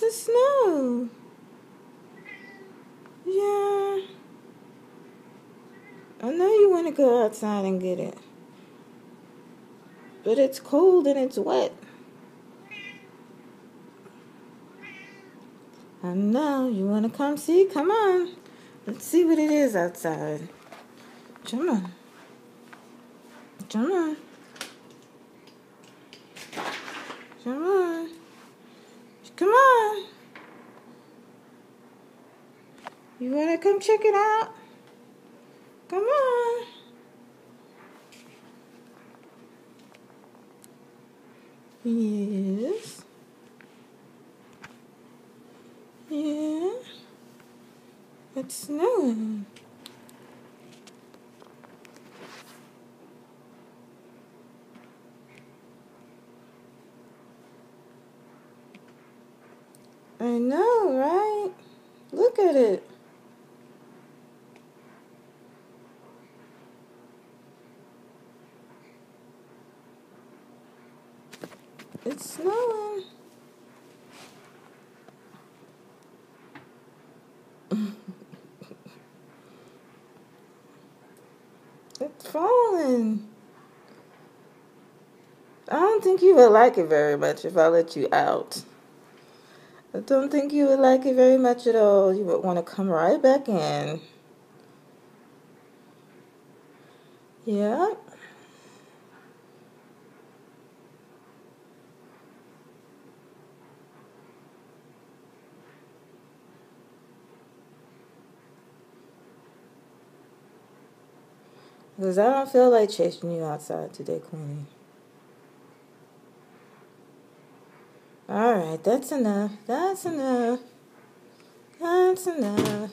the snow. Yeah. I know you want to go outside and get it. But it's cold and it's wet. I know. You want to come see? Come on. Let's see what it is outside. Come on. Come on. Come on. Come on. You want to come check it out? Come on. Yes. Yeah. It's snowing. I know, right? Look at it. It's snowing. It's falling. I don't think you would like it very much if I let you out. I don't think you would like it very much at all. You would want to come right back in. Yeah. Because I don't feel like chasing you outside today, Queenie. Alright, that's enough. That's enough. That's enough.